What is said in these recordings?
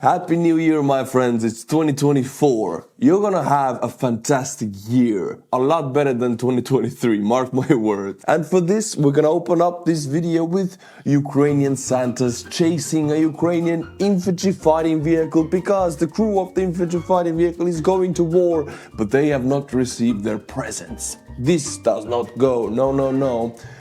Happy New Year, my friends. It's 2024. You're gonna have a fantastic year. A lot better than 2023, mark my words. And for this, we're gonna open up this video with Ukrainian Santas chasing a Ukrainian infantry fighting vehicle because the crew of the infantry fighting vehicle is going to war, but they have not received their presents. This does not go. No.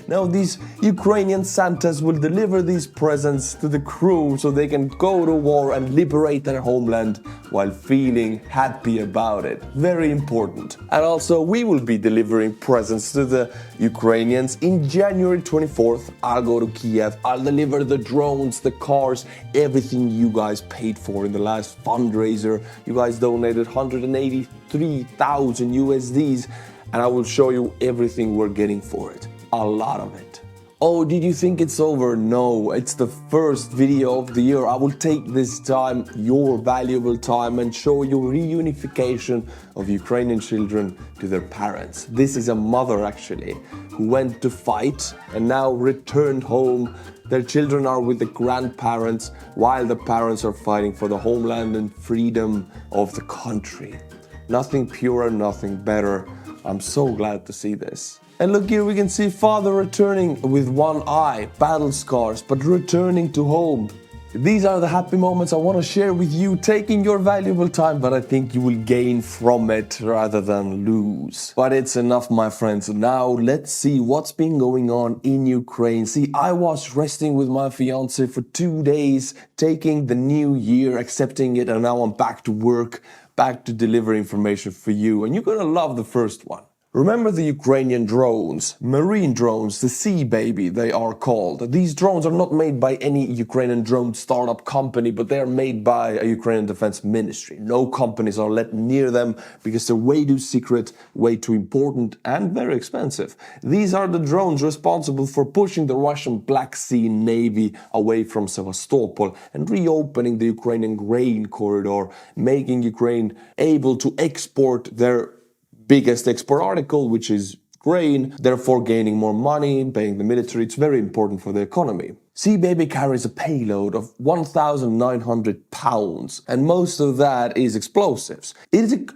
Now these Ukrainian Santas will deliver these presents to the crew so they can go to war and liberate their homeland while feeling happy about it. Very important. And also we will be delivering presents to the Ukrainians in January 24th. I'll go to Kiev. I'll deliver the drones, the cars, everything you guys paid for in the last fundraiser. You guys donated 183,000 USDs and I will show you everything we're getting for it. A lot of it. Oh, did you think it's over? No, it's the first video of the year. I will take this time, your valuable time, and show you reunification of Ukrainian children to their parents. This is a mother actually who went to fight and now returned home. Their children are with the grandparents while the parents are fighting for the homeland and freedom of the country. Nothing purer, nothing better. I'm so glad to see this. And look here, we can see father returning with one eye, battle scars, but returning to home. These are the happy moments I want to share with you, taking your valuable time, but I think you will gain from it rather than lose. But it's enough, my friends. Now let's see what's been going on in Ukraine. See, I was resting with my fiance for 2 days, taking the new year, accepting it, and now I'm back to work, back to deliver information for you. And you're gonna love the first one. Remember the Ukrainian drones, marine drones, the Sea Baby they are called. These drones are not made by any Ukrainian drone startup company, but they are made by a Ukrainian defense ministry. No companies are let near them because they're way too secret, way too important, and very expensive. These are the drones responsible for pushing the Russian Black Sea Navy away from Sevastopol and reopening the Ukrainian grain corridor, making Ukraine able to export their biggest export article, which is grain, therefore gaining more money, paying the military. It's very important for the economy. Sea Baby carries a payload of 1,900 pounds, and most of that is explosives.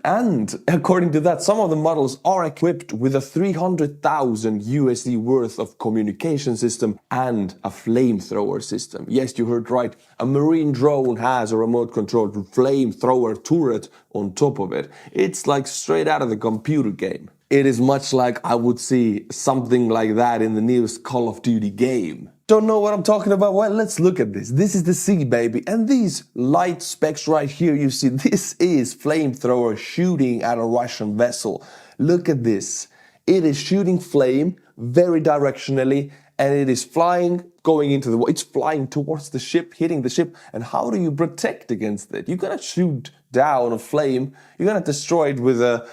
And according to that, some of the models are equipped with a 300,000 USD worth of communication system and a flamethrower system. Yes, you heard right. A marine drone has a remote-controlled flamethrower turret on top of it. It's like straight out of the computer game. It is much like I would see something like that in the newest Call of Duty game. Don't know what I'm talking about? Well, let's look at this. This is the Sea Baby, and these light specks right here, you see, this is flamethrower shooting at a Russian vessel. Look at this. It is shooting flame very directionally, and it is flying, going into the water. It's flying towards the ship, hitting the ship. And how do you protect against it? You're gonna shoot down a flame. You're gonna destroy it with a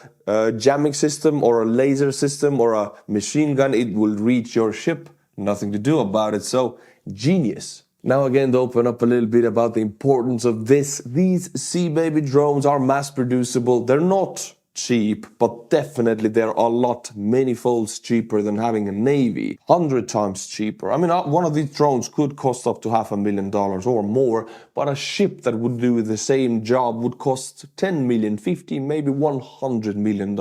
jamming system or a laser system or a machine gun. It will reach your ship. Nothing to do about it. So, genius. Now again, to open up a little bit about the importance of this. These Sea Baby drones are mass producible. They're not cheap, but definitely they're a lot, many folds cheaper than having a navy. 100 times cheaper. I mean, one of these drones could cost up to $500,000 or more, but a ship that would do the same job would cost 10 million, 50, maybe $100 million.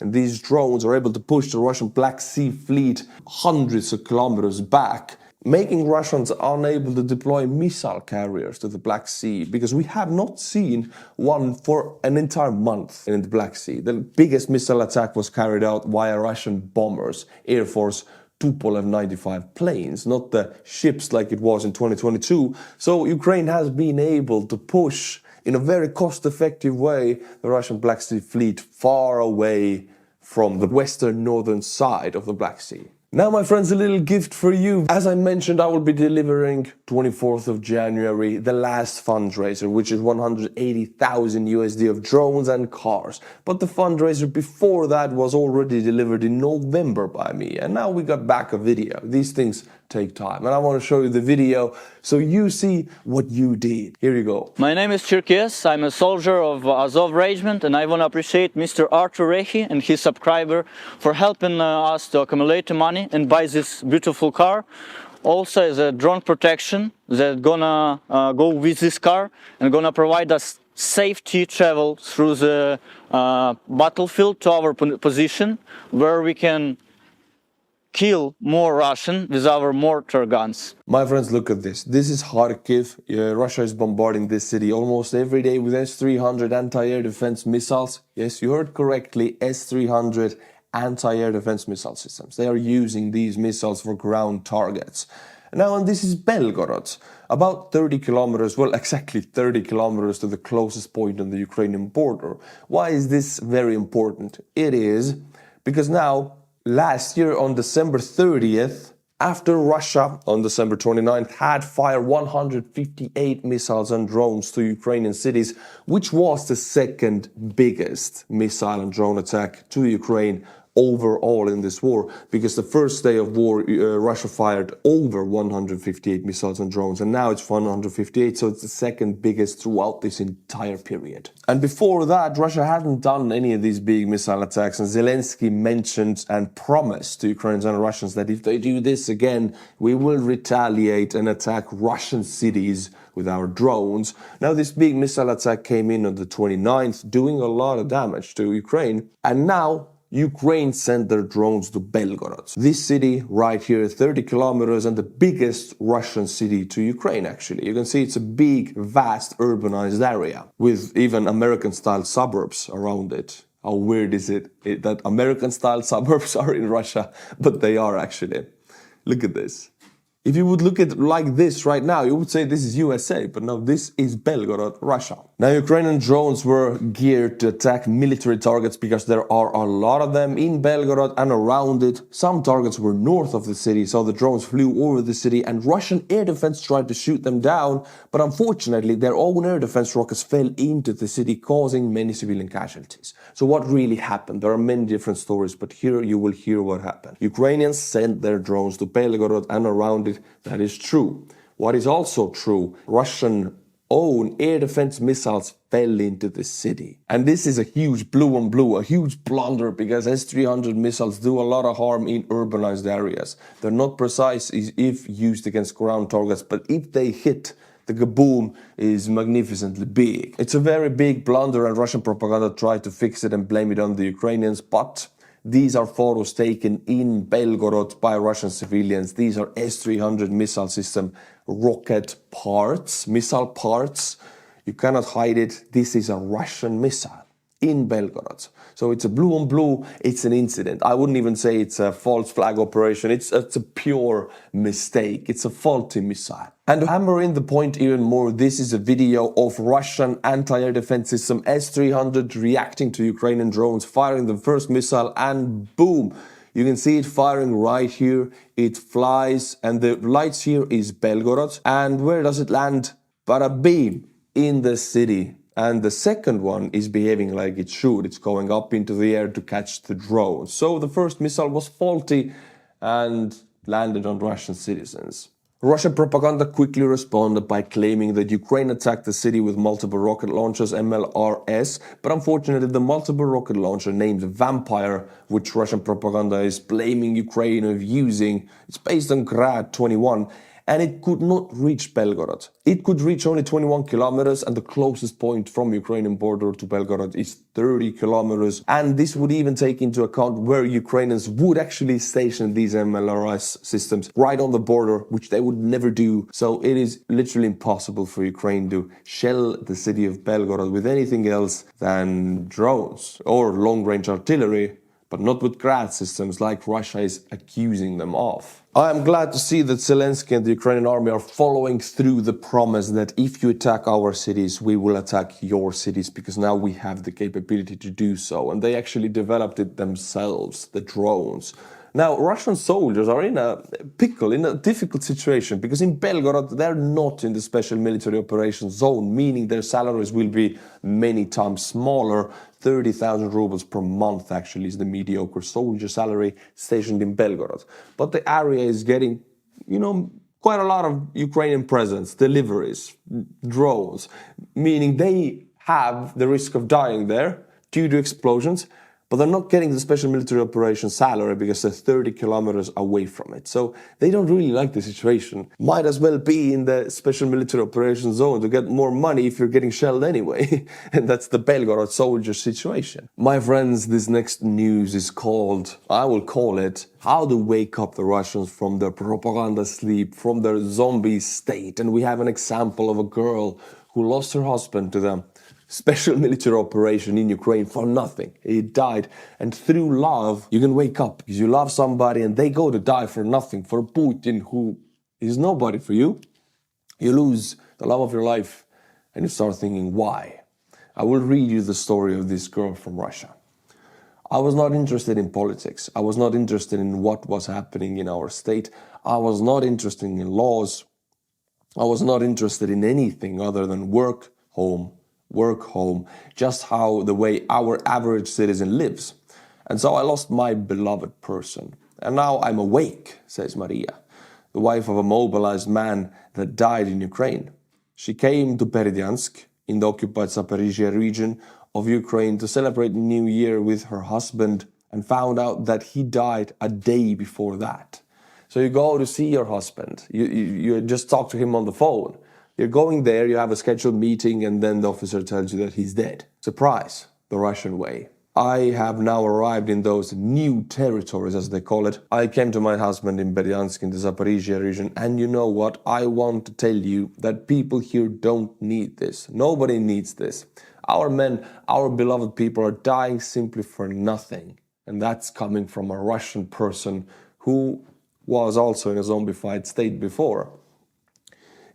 And these drones are able to push the Russian Black Sea fleet hundreds of kilometers back, making Russians unable to deploy missile carriers to the Black Sea, because we have not seen one for an entire month in the Black Sea. The biggest missile attack was carried out via Russian bombers, Air Force Tupolev 95 planes, not the ships like it was in 2022. So Ukraine has been able to push in a very cost-effective way the Russian Black Sea fleet far away from the western northern side of the Black Sea. Now, my friends, a little gift for you. As I mentioned, I will be delivering 24th of January, the last fundraiser, which is 180,000 USD of drones and cars. But the fundraiser before that was already delivered in November by me. And now we got back a video. These things take time. And I want to show you the video so you see what you did. Here you go. My name is Cherkess. I'm a soldier of Azov Regiment, and I want to appreciate Mr. Artur Rehi and his subscriber for helping us to accumulate money and buy this beautiful car also as a drone protection that gonna go with this car and gonna provide us safety travel through the battlefield to our position, where we can kill more Russian with our mortar guns. My friends, look at this. This is Kharkiv. Russia is bombarding this city almost every day with S-300 anti-air defense missiles. Yes, you heard correctly, S-300 anti-air defense missile systems. They are using these missiles for ground targets. Now, and this is Belgorod, about 30 kilometers, well, exactly 30 kilometers to the closest point on the Ukrainian border. Why is this very important? It is because now, last year on December 30th, after Russia on December 29th had fired 158 missiles and drones to Ukrainian cities, which was the second biggest missile and drone attack to Ukraine overall in this war, because the first day of war Russia fired over 158 missiles and drones, and now it's 158, so it's the second biggest throughout this entire period. And before that, Russia hadn't done any of these big missile attacks, and Zelensky mentioned and promised to Ukrainians and Russians that if they do this again, we will retaliate and attack Russian cities with our drones. Now, this big missile attack came in on the 29th, doing a lot of damage to Ukraine, and now Ukraine sent their drones to Belgorod. This city right here, 30 kilometers, and the biggest Russian city to Ukraine, actually. You can see it's a big, vast, urbanized area with even American-style suburbs around it. How weird is it that American-style suburbs are in Russia? But they are, actually. Look at this. If you would look at it like this right now, you would say this is USA, but no, this is Belgorod, Russia. Now, Ukrainian drones were geared to attack military targets because there are a lot of them in Belgorod and around it. Some targets were north of the city, so the drones flew over the city, and Russian air defense tried to shoot them down, but unfortunately their own air defense rockets fell into the city, causing many civilian casualties. So what really happened? There are many different stories, but here you will hear what happened. Ukrainians sent their drones to Belgorod and around it. That is true. What is also true, Russian own air defense missiles fell into the city. And this is a huge blue on blue, a huge blunder, because S-300 missiles do a lot of harm in urbanized areas. They're not precise if used against ground targets, but if they hit, the kaboom is magnificently big. It's a very big blunder, and Russian propaganda tried to fix it and blame it on the Ukrainians, but these are photos taken in Belgorod by Russian civilians. These are S-300 missile system rocket parts, missile parts. You cannot hide it. This is a Russian missile in Belgorod. So it's a blue on blue. It's an incident. I wouldn't even say it's a false flag operation. It's a pure mistake. It's a faulty missile. And to hammer in the point even more, this is a video of Russian anti-air defense system S-300 reacting to Ukrainian drones, firing the first missile, and boom! You can see it firing right here. It flies, and the lights here is Belgorod. And where does it land? Bada bing! In the city. And the second one is behaving like it should. It's going up into the air to catch the drone. So the first missile was faulty and landed on Russian citizens. Russian propaganda quickly responded by claiming that Ukraine attacked the city with multiple rocket launchers, MLRS, but unfortunately the multiple rocket launcher named Vampire, which Russian propaganda is blaming Ukraine of using, it's based on Grad 21, and it could not reach Belgorod. It could reach only 21 kilometers, and the closest point from Ukrainian border to Belgorod is 30 kilometers. And this would even take into account where Ukrainians would actually station these MLRS systems right on the border, which they would never do. So it is literally impossible for Ukraine to shell the city of Belgorod with anything else than drones or long-range artillery, but not with Grad systems like Russia is accusing them of. I am glad to see that Zelensky and the Ukrainian army are following through the promise that if you attack our cities, we will attack your cities, because now we have the capability to do so. And they actually developed it themselves, the drones. Now, Russian soldiers are in a pickle, in a difficult situation, because in Belgorod, they're not in the special military operations zone, meaning their salaries will be many times smaller. 30,000 rubles per month actually is the mediocre soldier salary stationed in Belgorod. But the area is getting, quite a lot of Ukrainian presence, deliveries, drones, meaning they have the risk of dying there due to explosions, but they're not getting the special military operation salary because they're 30 kilometers away from it. So they don't really like the situation. Might as well be in the special military operation zone to get more money if you're getting shelled anyway. And that's the Belgorod soldier situation. My friends, this next news is called, I will call it, how to wake up the Russians from their propaganda sleep, from their zombie state. And we have an example of a girl who lost her husband to them. Special military operation in Ukraine for nothing. He died. And through love, you can wake up because you love somebody and they go to die for nothing. For Putin, who is nobody for you, you lose the love of your life and you start thinking, why? I will read you the story of this girl from Russia. I was not interested in politics. I was not interested in what was happening in our state. I was not interested in laws. I was not interested in anything other than work, home, just how the way our average citizen lives. And so I lost my beloved person. And now I'm awake, says Maria, the wife of a mobilized man that died in Ukraine. She came to Berdyansk in the occupied Zaporizhia region of Ukraine to celebrate New Year with her husband and found out that he died a day before that. So you go to see your husband, you just talk to him on the phone. You're going there, you have a scheduled meeting, and then the officer tells you that he's dead. Surprise, the Russian way. I have now arrived in those new territories, as they call it. I came to my husband in Berdyansk in the Zaporizhia region, and you know what? I want to tell you that people here don't need this. Nobody needs this. Our men, our beloved people are dying simply for nothing. And that's coming from a Russian person who was also in a zombified state before.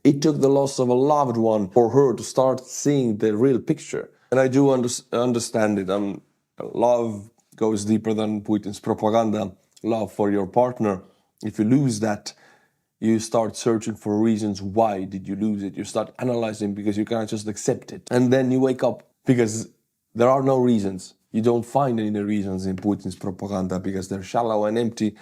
It took the loss of a loved one for her to start seeing the real picture. And I do understand it. Love goes deeper than Putin's propaganda. Love for your partner. If you lose that, you start searching for reasons why did you lose it. You start analyzing because you cannot just accept it. And then you wake up because there are no reasons. You don't find any reasons in Putin's propaganda because they're shallow and empty.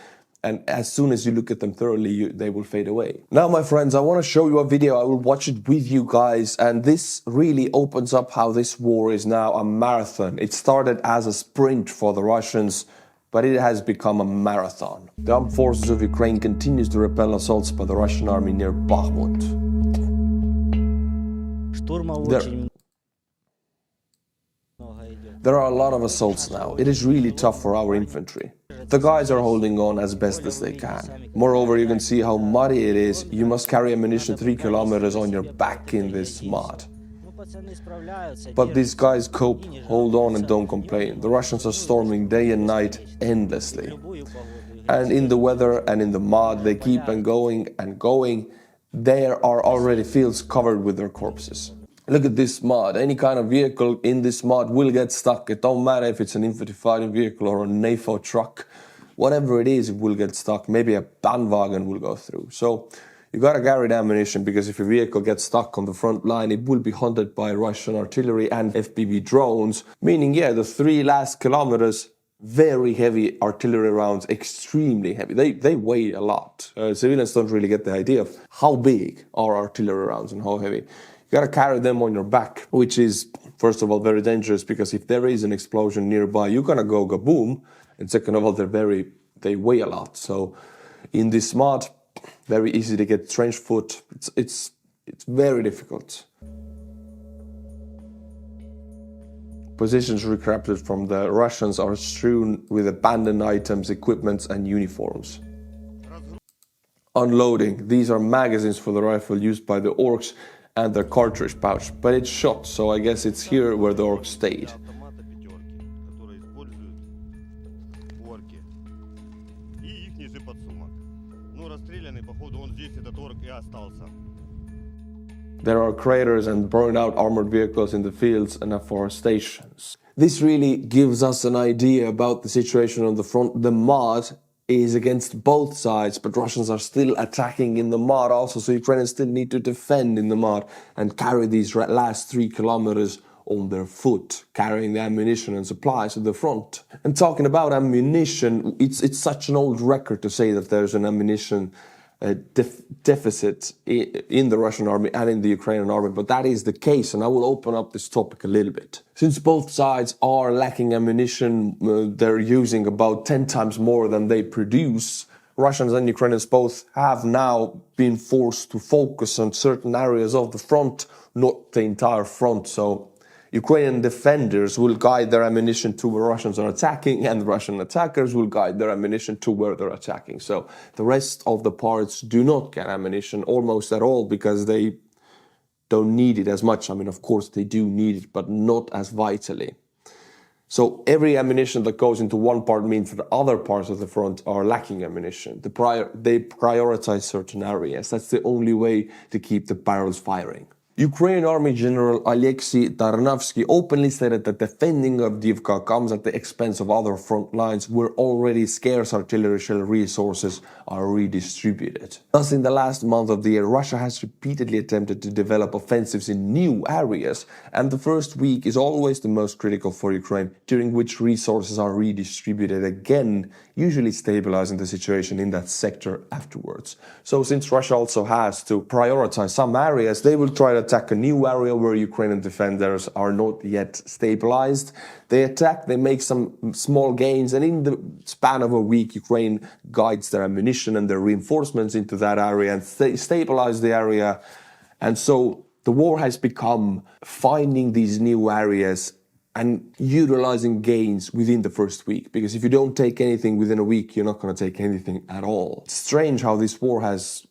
And as soon as you look at them thoroughly, they will fade away. Now, my friends, I want to show you a video. I will watch it with you guys. And this really opens up how this war is now a marathon. It started as a sprint for the Russians, but it has become a marathon. The armed forces of Ukraine continues to repel assaults by the Russian army near Bakhmut. There are a lot of assaults now. It is really tough for our infantry. The guys are holding on as best as they can. Moreover, you can see how muddy it is. You must carry ammunition 3 kilometers on your back in this mud. But these guys cope, hold on and don't complain. The Russians are storming day and night endlessly. And in the weather and in the mud, they keep on going and going. There are already fields covered with their corpses. Look at this mud. Any kind of vehicle in this mud will get stuck. It don't matter if it's an infantry fighting vehicle or a NAFO truck. Whatever it is, it will get stuck. Maybe a bandwagon will go through. So you gotta carry the ammunition because if your vehicle gets stuck on the front line, it will be hunted by Russian artillery and FPV drones. Meaning, yeah, the 3 last kilometers, very heavy artillery rounds, extremely heavy. They weigh a lot. Civilians don't really get the idea of how big are artillery rounds and how heavy. You gotta carry them on your back, which is, first of all, very dangerous because if there is an explosion nearby, you're gonna go kaboom. And second of all, they weigh a lot. So in this mud, very easy to get trench foot. It's very difficult. Positions recaptured from the Russians are strewn with abandoned items, equipments, and uniforms. Unloading. These are magazines for the rifle used by the orcs and their cartridge pouch, but it's shot, so I guess it's here where the orcs stayed. There are craters and burned out armored vehicles in the fields and afforestations. This really gives us an idea about the situation on the front. The mud is against both sides, but Russians are still attacking in the mud also, so Ukrainians still need to defend in the mud and carry these last 3 kilometers on their foot, carrying the ammunition and supplies to the front. And talking about ammunition, it's such an old record to say that there's an ammunition deficit in the Russian army and in the Ukrainian army, but that is the case, and I will open up this topic a little bit. Since both sides are lacking ammunition, they're using about 10 times more than they produce. Russians and Ukrainians both have now been forced to focus on certain areas of the front, not the entire front. So Ukrainian defenders will guide their ammunition to where Russians are attacking, and Russian attackers will guide their ammunition to where they're attacking. So the rest of the parts do not get ammunition almost at all because they don't need it as much. I mean, of course they do need it, but not as vitally. So every ammunition that goes into one part means that other parts of the front are lacking ammunition. They prioritize certain areas. That's the only way to keep the barrels firing. Ukrainian Army General Alexei Tarnavsky openly stated that defending Avdiivka comes at the expense of other front lines where already scarce artillery shell resources are redistributed. Thus, in the last month of the year, Russia has repeatedly attempted to develop offensives in new areas, and the first week is always the most critical for Ukraine, during which resources are redistributed again, usually stabilizing the situation in that sector afterwards. So since Russia also has to prioritize some areas, they will try to attack a new area where Ukrainian defenders are not yet stabilized. They attack, they make some small gains, and in the span of a week, Ukraine guides their ammunition and their reinforcements into that area and stabilize the area. And so the war has become finding these new areas and utilizing gains within the first week. Because if you don't take anything within a week, you're not going to take anything at all. It's strange how this war has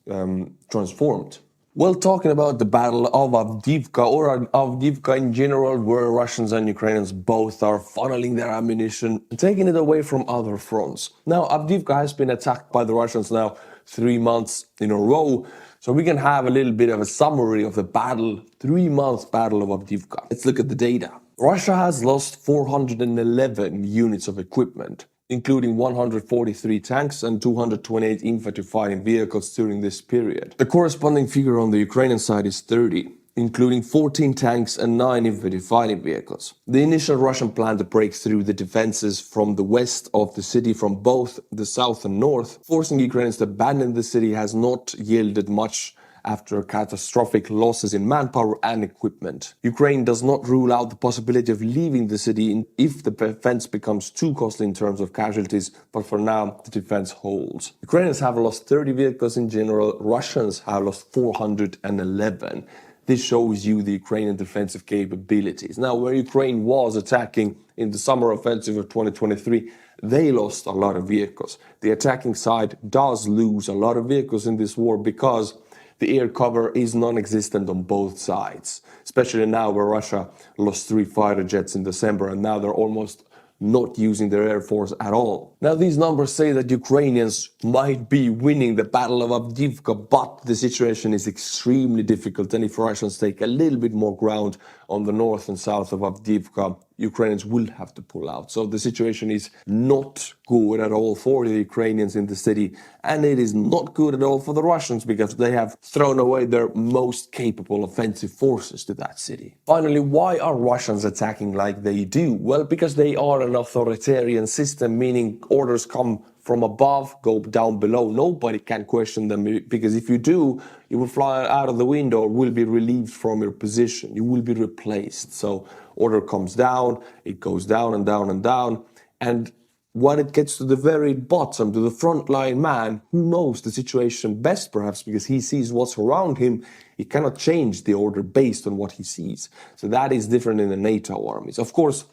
transformed. Well, talking about the Battle of Avdiivka, or Avdiivka in general, where Russians and Ukrainians both are funneling their ammunition and taking it away from other fronts. Now, Avdiivka has been attacked by the Russians now 3 months in a row, so we can have a little bit of a summary of the battle, 3-month Battle of Avdiivka. Let's look at the data. Russia has lost 411 units of equipment, including 143 tanks and 228 infantry fighting vehicles during this period. The corresponding figure on the Ukrainian side is 30, including 14 tanks and 9 infantry fighting vehicles. The initial Russian plan to break through the defenses from the west of the city from both the south and north, forcing Ukrainians to abandon the city, has not yielded much after catastrophic losses in manpower and equipment. Ukraine does not rule out the possibility of leaving the city if the defense becomes too costly in terms of casualties, but for now, the defense holds. Ukrainians have lost 30 vehicles in general, Russians have lost 411. This shows you the Ukrainian defensive capabilities. Now, where Ukraine was attacking in the summer offensive of 2023, they lost a lot of vehicles. The attacking side does lose a lot of vehicles in this war because the air cover is non-existent on both sides, especially now where Russia lost 3 fighter jets in December and now they're almost not using their air force at all. Now, these numbers say that Ukrainians might be winning the Battle of Avdiivka, but the situation is extremely difficult, and if Russians take a little bit more ground on the north and south of Avdiivka, Ukrainians will have to pull out. So the situation is not good at all for the Ukrainians in the city, and it is not good at all for the Russians because they have thrown away their most capable offensive forces to that city. Finally, why are Russians attacking like they do? Well, because they are an authoritarian system, meaning orders come from above, go down below. Nobody can question them, because if you do, you will fly out of the window or will be relieved from your position. You will be replaced. So order comes down, it goes down and down and down. And when it gets to the very bottom, to the frontline man, who knows the situation best perhaps because he sees what's around him, he cannot change the order based on what he sees. So that is different in the NATO armies. Of course,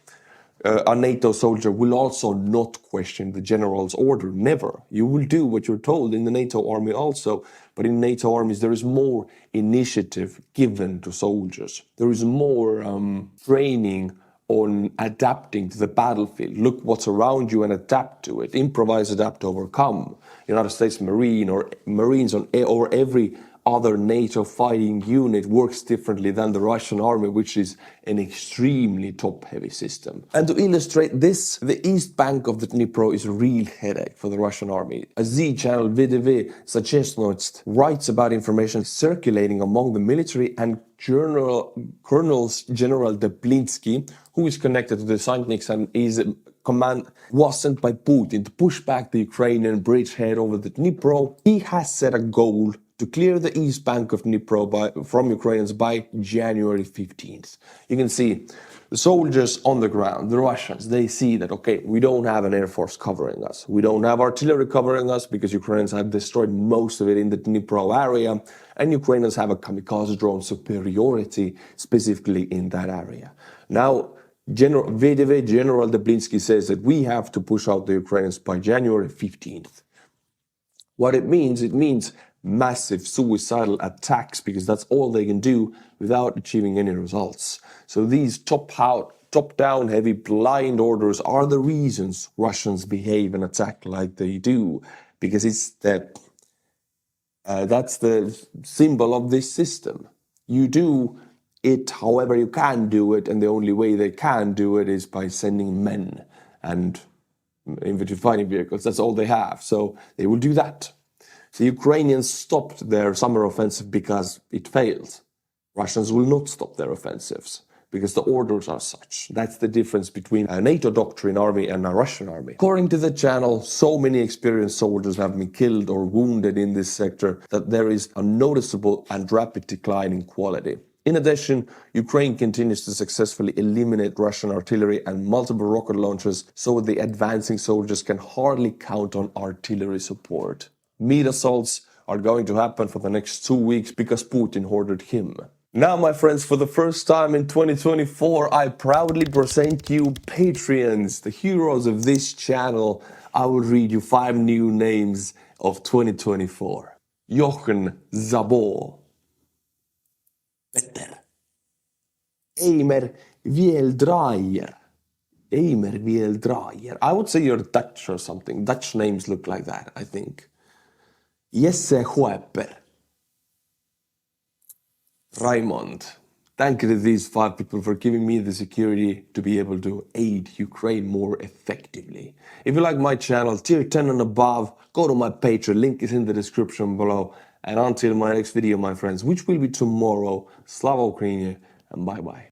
a NATO soldier will also not question the general's order, never. You will do what you're told in the NATO army also, but in NATO armies there is more initiative given to soldiers. There is more training on adapting to the battlefield. Look what's around you and adapt to it. Improvise, adapt, overcome. United States Marine or Marines or every other NATO fighting unit works differently than the Russian army, which is an extremely top-heavy system. And to illustrate this, the east bank of the Dnipro is a real headache for the Russian army. A Z channel, VDV Zachesnoitst, writes about information circulating among the military and Colonel General Deplinsky, who is connected to the Saintniks and is command was sent by Putin to push back the Ukrainian bridgehead over the Dnipro. He has set a goal to clear the east bank of Dnipro from Ukrainians by January 15th. You can see the soldiers on the ground, the Russians, they see that, okay, we don't have an air force covering us. We don't have artillery covering us because Ukrainians have destroyed most of it in the Dnipro area, and Ukrainians have a kamikaze drone superiority specifically in that area. Now, General Deblinsky says that we have to push out the Ukrainians by January 15th. What it means massive suicidal attacks, because that's all they can do without achieving any results. So these top-down heavy blind orders are the reasons Russians behave and attack like they do, because it's that's the symbol of this system. You do it however you can do it, and the only way they can do it is by sending men and infantry fighting vehicles. That's all they have, so they will do that. The Ukrainians stopped their summer offensive because it failed. Russians will not stop their offensives because the orders are such. That's the difference between a NATO doctrine army and a Russian army. According to the channel, so many experienced soldiers have been killed or wounded in this sector that there is a noticeable and rapid decline in quality. In addition, Ukraine continues to successfully eliminate Russian artillery and multiple rocket launchers, so the advancing soldiers can hardly count on artillery support. Meat assaults are going to happen for the next 2 weeks because Putin ordered him. Now, my friends, for the first time in 2024, I proudly present you Patreons, the heroes of this channel. I will read you 5 new names of 2024. Jochen Zabo, Peter, Eimer Vieldrayer. I would say you're Dutch or something. Dutch names look like that, I think. Jesse Hueper, Raymond. Thank you to these 5 people for giving me the security to be able to aid Ukraine more effectively. If you like my channel, tier 10 and above, go to my Patreon, link is in the description below. And until my next video, my friends, which will be tomorrow, Slava Ukraini, and bye-bye.